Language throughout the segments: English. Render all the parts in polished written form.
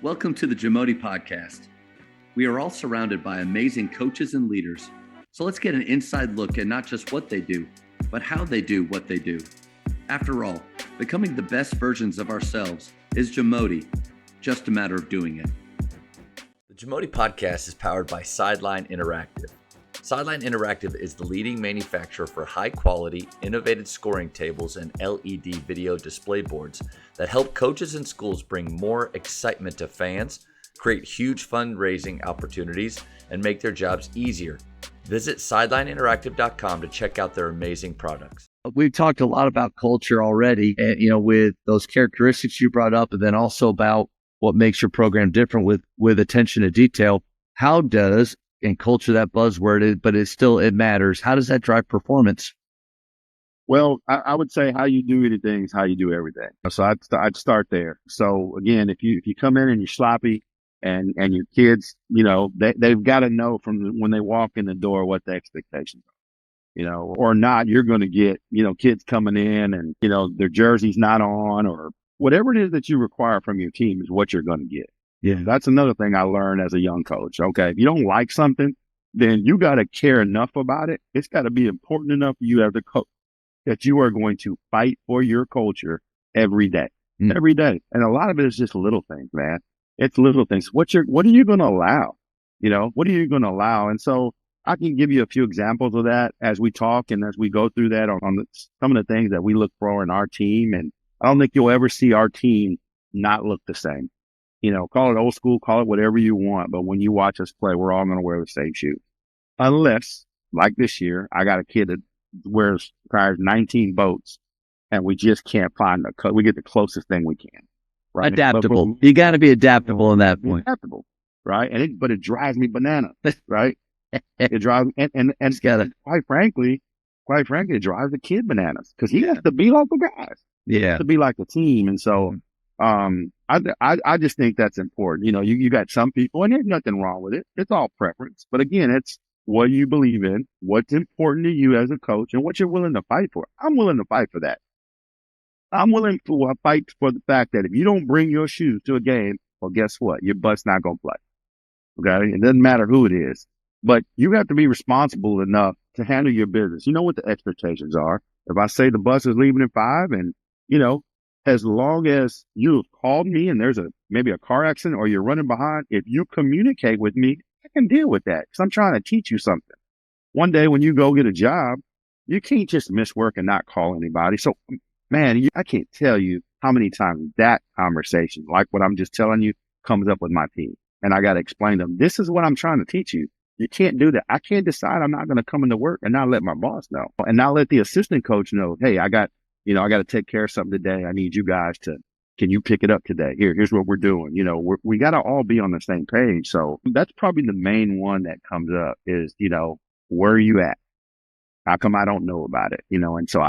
Welcome to the JAMODI Podcast. We are all surrounded by amazing coaches and leaders, so let's get an inside look at not just what they do, but how they do what they do. After all, becoming the best versions of ourselves is JAMODI, just a matter of doing it. The JAMODI Podcast is powered by Sideline Interactive. Sideline Interactive is the leading manufacturer for high-quality, innovative scoring tables and LED video display boards that help coaches and schools bring more excitement to fans, create huge fundraising opportunities, and make their jobs easier. Visit sidelineinteractive.com to check out their amazing products. We've talked a lot about culture already, and with those characteristics you brought up, and then also about what makes your program different with attention to detail. How does, and culture, that buzzword, but it matters. How does that drive performance? Well, I would say how you do anything is how you do everything. So I'd start there. So again, if you come in and you're sloppy and your kids, they've got to know from when they walk in the door what the expectations are, or not, you're going to get, kids coming in and, their jersey's not on, or whatever it is that you require from your team is what you're going to get. Yeah, that's another thing I learned as a young coach. Okay, if you don't like something, then you got to care enough about it. It's got to be important enough for you as a coach that you are going to fight for your culture every day, every day. And a lot of it is just little things, man. It's little things. What are you going to allow? What are you going to allow? And so I can give you a few examples of that as we talk and as we go through that on some of the things that we look for in our team. And I don't think you'll ever see our team not look the same. Call it old school, call it whatever you want. But when you watch us play, we're all going to wear the same shoes. Unless, like this year, I got a kid that requires 19 boats and we just can't find we get the closest thing we can. Right? Adaptable. You got to be adaptable in that point. Adaptable. Right. But it drives me bananas. Right. It drives, and it's got quite frankly, it drives the kid bananas because he has to be like the guys. Yeah. To be like the team. And so, I just think that's important. You got some people, and there's nothing wrong with it. It's all preference. But again, it's what you believe in, what's important to you as a coach, and what you're willing to fight for. I'm willing to fight for that. I'm willing to fight for the fact that if you don't bring your shoes to a game, well, guess what? Your butt's not going to play. Okay. It doesn't matter who it is, but you have to be responsible enough to handle your business. You know what the expectations are. If I say the bus is leaving at 5 and, as long as you've called me and there's maybe a car accident or you're running behind, if you communicate with me, I can deal with that because I'm trying to teach you something. One day when you go get a job, you can't just miss work and not call anybody. So, man, I can't tell you how many times that conversation, like what I'm just telling you, comes up with my team. And I got to explain to them, this is what I'm trying to teach you. You can't do that. I can't decide I'm not going to come into work and not let my boss know and not let the assistant coach know, hey, I got to take care of something today. I need you guys can you pick it up today? Here's what we're doing. We got to all be on the same page. So that's probably the main one that comes up is, where are you at? How come I don't know about it? And so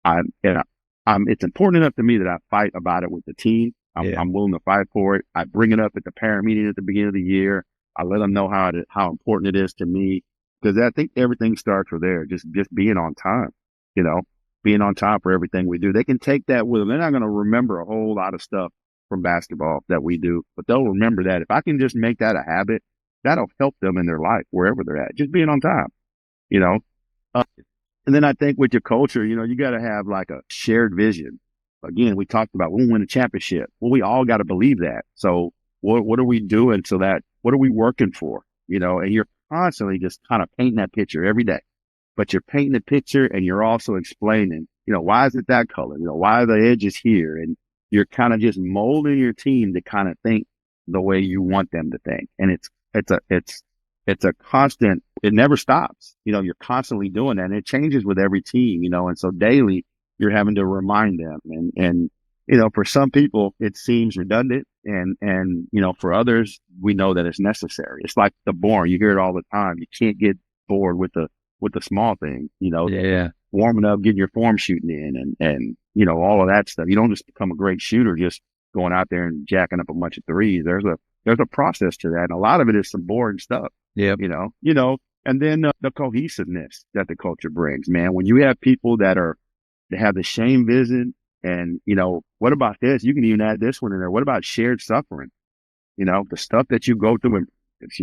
it's important enough to me that I fight about it with the team. I'm willing to fight for it. I bring it up at the parent meeting at the beginning of the year. I let them know how important it is to me because I think everything starts from there. Just being on time, being on time for everything we do. They can take that with them. They're not going to remember a whole lot of stuff from basketball that we do, but they'll remember that. If I can just make that a habit, that'll help them in their life, wherever they're at, just being on time, and then I think with your culture, you got to have like a shared vision. Again, we talked about we'll win a championship. Well, we all got to believe that. So what are we doing what are we working for? And you're constantly just kind of painting that picture every day. But you're painting the picture and you're also explaining, why is it that color? Why are the edges here? And you're kind of just molding your team to kind of think the way you want them to think. And it's a constant, it never stops. You're constantly doing that and it changes with every team, and so daily you're having to remind them. And for some people it seems redundant and for others, we know that it's necessary. It's like the boring. You hear it all the time. You can't get bored with the small things, warming up, getting your form shooting in and all of that stuff. You don't just become a great shooter just going out there and jacking up a bunch of threes. There's a process to that. And a lot of it is some boring stuff. Yeah. And then the cohesiveness that the culture brings, man, when you have people that have the same vision and, what about this? You can even add this one in there. What about shared suffering? the stuff that you go through in practice,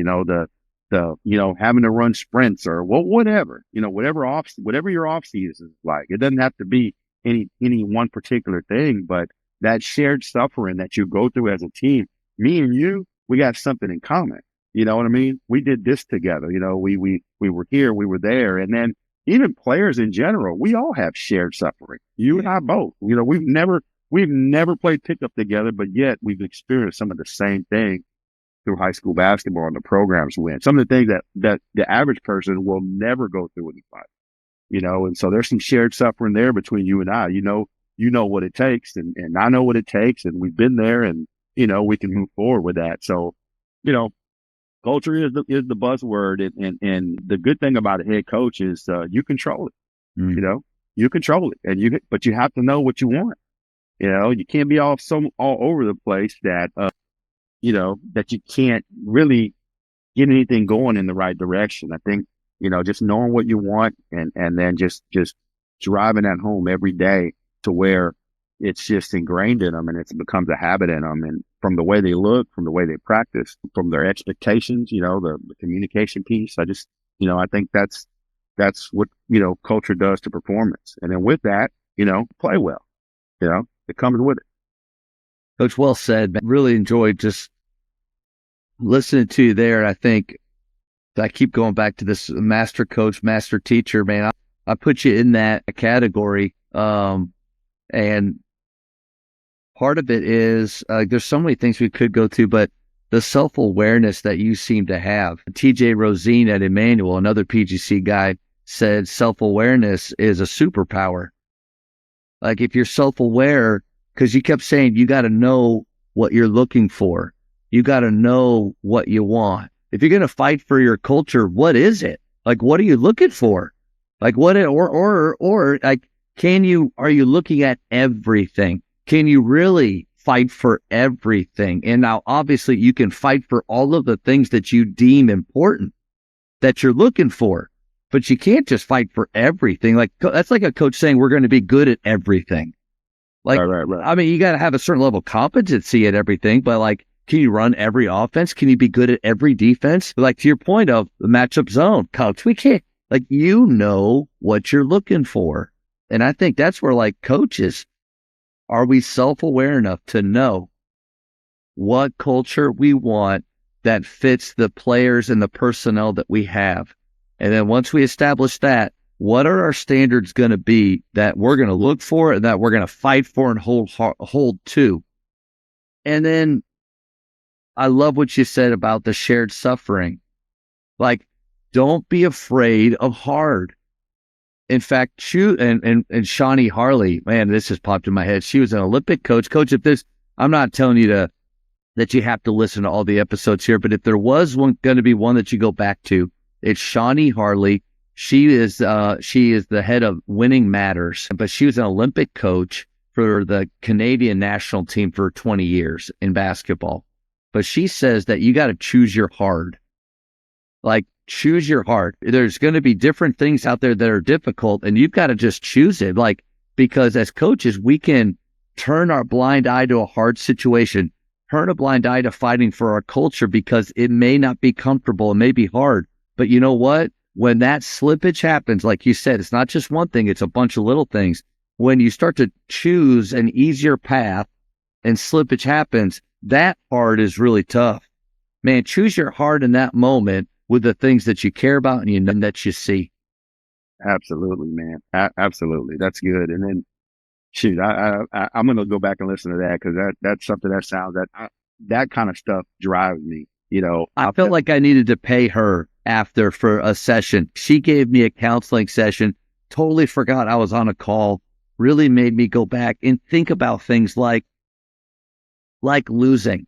having to run sprints or whatever, whatever your off season is like. It doesn't have to be any one particular thing, but that shared suffering that you go through as a team, me and you, we got something in common. You know what I mean? We did this together. We were here, we were there. And then even players in general, we all have shared suffering. You and I both, we've never played pickup together, but yet we've experienced some of the same thing through high school basketball and the programs we're in. Some of the things that the average person will never go through in life, and so there's some shared suffering there between you and I. You know what it takes, and I know what it takes, and we've been there, and we can move forward with that. So, culture is the buzzword, and the good thing about a head coach is you control it. You control it, but you have to know what you want. You can't be all over the place that that you can't really get anything going in the right direction. I think just knowing what you want and then just driving that home every day to where it's just ingrained in them and it becomes a habit in them. And from the way they look, from the way they practice, from their expectations, the communication piece, I think that's what, culture does to performance. And then with that, play well, it comes with it. Coach, well said, man. Really enjoyed just listening to you there. I think I keep going back to this master coach, master teacher, man. I put you in that category. And part of it is there's so many things we could go to, but the self-awareness that you seem to have. TJ Rosine at Emmanuel, another PGC guy, said self-awareness is a superpower. Like if you're self-aware, because you kept saying you got to know what you're looking for. You got to know what you want. If you're going to fight for your culture, what is it? Like, what are you looking for? Like what, or like, are you looking at everything? Can you really fight for everything? And now obviously you can fight for all of the things that you deem important that you're looking for, but you can't just fight for everything. Like that's like a coach saying we're going to be good at everything. Like, right. I mean, you got to have a certain level of competency at everything, but like, can you run every offense? Can you be good at every defense? Like to your point of the matchup zone, coach, we can't, like, what you're looking for. And I think that's where, like, coaches, are we self-aware enough to know what culture we want that fits the players and the personnel that we have? And then once we establish that, what are our standards going to be that we're going to look for and that we're going to fight for and hold to? And then I love what you said about the shared suffering. Like, don't be afraid of hard. In fact, and Shawnee Harley, man, this has popped in my head. She was an Olympic coach. Coach, I'm not telling you that you have to listen to all the episodes here, but if there was going to be one that you go back to, it's Shawnee Harley. She is the head of Winning Matters, but she was an Olympic coach for the Canadian national team for 20 years in basketball. But she says that you got to choose your hard. Like, choose your heart. There's going to be different things out there that are difficult, and you've got to just choose it. Like, because as coaches, we can turn our blind eye to a hard situation, turn a blind eye to fighting for our culture because it may not be comfortable, it may be hard. But you know what? When that slippage happens, like you said, it's not just one thing, it's a bunch of little things. When you start to choose an easier path and slippage happens, that part is really tough. Man, choose your heart in that moment with the things that you care about and that you see. Absolutely, man. Absolutely. That's good. And then, shoot, I'm going to go back and listen to that because that's something that sounds that kind of stuff drives me. I felt like I needed to pay her after for a session. She gave me a counseling session, totally forgot I was on a call, really made me go back and think about things like losing.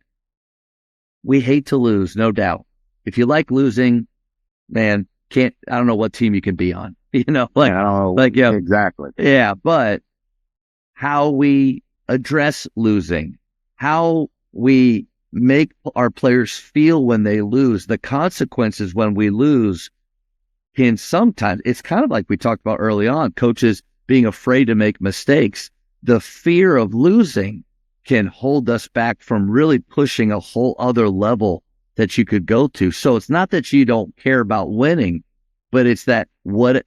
We hate to lose, no doubt. If you like losing, man, I don't know what team you can be on, exactly. Yeah. But how we address losing, how we make our players feel when they lose, the consequences when we lose can sometimes, it's kind of like we talked about early on, coaches being afraid to make mistakes. The fear of losing can hold us back from really pushing a whole other level that you could go to. So it's not that you don't care about winning, but it's that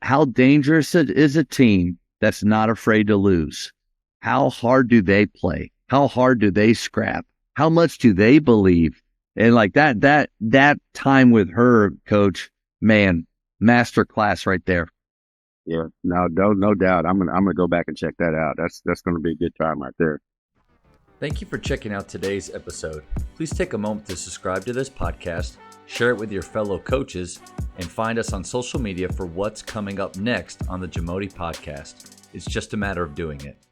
how dangerous it is a team that's not afraid to lose. How hard do they play? How hard do they scrap? How much do they believe? And like that time with her, Coach, man, master class right there. Yeah, no doubt. I'm gonna go back and check that out. That's gonna be a good time right there. Thank you for checking out today's episode. Please take a moment to subscribe to this podcast, share it with your fellow coaches, and find us on social media for what's coming up next on the JAMODI Podcast. It's just a matter of doing it.